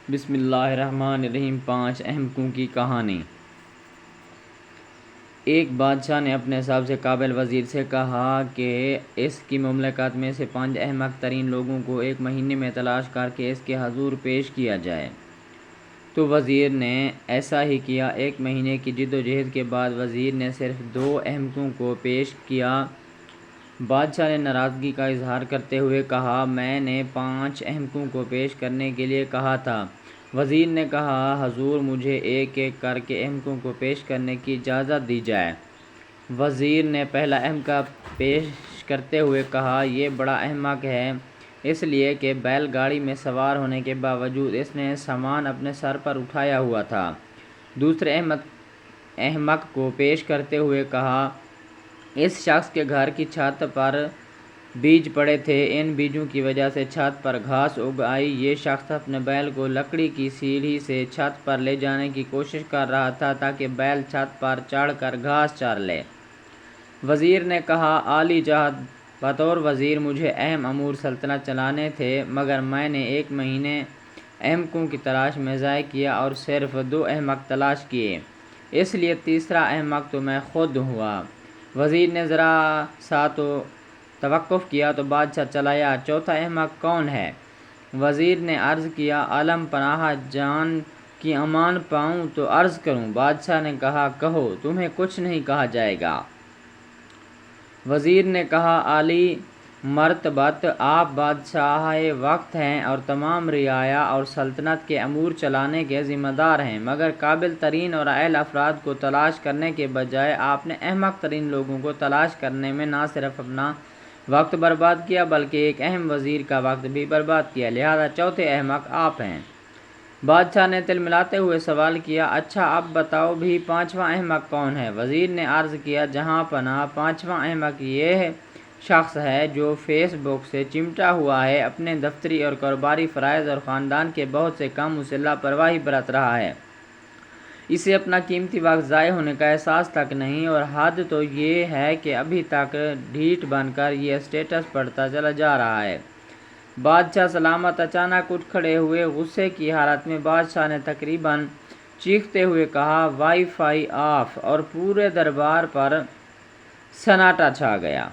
بسم اللہ الرحمن الرحیم۔ 5 احمقوں کی کہانی۔ ایک بادشاہ نے اپنے سب سے قابل وزیر سے کہا کہ اس کی مملکت میں سے 5 احمق ترین لوگوں کو ایک مہینے میں تلاش کر کے اس کے حضور پیش کیا جائے۔ تو وزیر نے ایسا ہی کیا۔ 1 مہینے کی جد و جہد کے بعد وزیر نے صرف 2 احمقوں کو پیش کیا۔ بادشاہ نے ناراضگی کا اظہار کرتے ہوئے کہا، میں نے 5 احمقوں کو پیش کرنے کے لیے کہا تھا۔ وزیر نے کہا، حضور مجھے ایک ایک کر کے احمقوں کو پیش کرنے کی اجازت دی جائے۔ وزیر نے پہلا احمق پیش کرتے ہوئے کہا، یہ بڑا احمق ہے اس لیے کہ بیل گاڑی میں سوار ہونے کے باوجود اس نے سامان اپنے سر پر اٹھایا ہوا تھا۔ دوسرے احمق کو پیش کرتے ہوئے کہا، اس شخص کے گھر کی چھت پر بیج پڑے تھے، ان بیجوں کی وجہ سے چھت پر گھاس اگ آئی۔ یہ شخص اپنے بیل کو لکڑی کی سیڑھی سے چھت پر لے جانے کی کوشش کر رہا تھا تاکہ بیل چھت پر چڑھ کر گھاس چر لے۔ وزیر نے کہا، اعلی جہت بطور وزیر مجھے اہم امور سلطنت چلانے تھے، مگر میں نے 1 مہینے احمقوں کی تلاش میں ضائع کیا اور صرف 2 احمق تلاش کیے، اس لیے تیسرا احمق تو میں خود ہوا۔ وزیر نے ذرا سا توقف کیا تو بادشاہ چلایا، چوتھا احمق کون ہے؟ وزیر نے عرض کیا، عالم پناہ جان کی امان پاؤں تو عرض کروں۔ بادشاہ نے کہا، کہو، تمہیں کچھ نہیں کہا جائے گا۔ وزیر نے کہا، اعلی مرتبت آپ بادشاہ وقت ہیں اور تمام رعایا اور سلطنت کے امور چلانے کے ذمہ دار ہیں، مگر قابل ترین اور اہل افراد کو تلاش کرنے کے بجائے آپ نے احمق ترین لوگوں کو تلاش کرنے میں نہ صرف اپنا وقت برباد کیا بلکہ ایک اہم وزیر کا وقت بھی برباد کیا، لہذا چوتھے احمق آپ ہیں۔ بادشاہ نے تلملاتے ہوئے سوال کیا، اچھا اب بتاؤ بھی 5واں احمق کون ہے؟ وزیر نے عرض کیا، جہاں پناہ 5واں احمق یہ شخص ہے جو فیس بک سے چمٹا ہوا ہے، اپنے دفتری اور کاروباری فرائض اور خاندان کے بہت سے کام سے لاپرواہی برت رہا ہے۔ اسے اپنا قیمتی وقت ضائع ہونے کا احساس تک نہیں، اور حد تو یہ ہے کہ ابھی تک ڈھیٹ بن کر یہ اسٹیٹس بڑھتا چلا جا رہا ہے۔ بادشاہ سلامت اچانک اٹھ کھڑے ہوئے۔ غصے کی حالت میں بادشاہ نے تقریباً چیختے ہوئے کہا، وائی فائی آف، اور پورے دربار پر سناٹا چھا گیا۔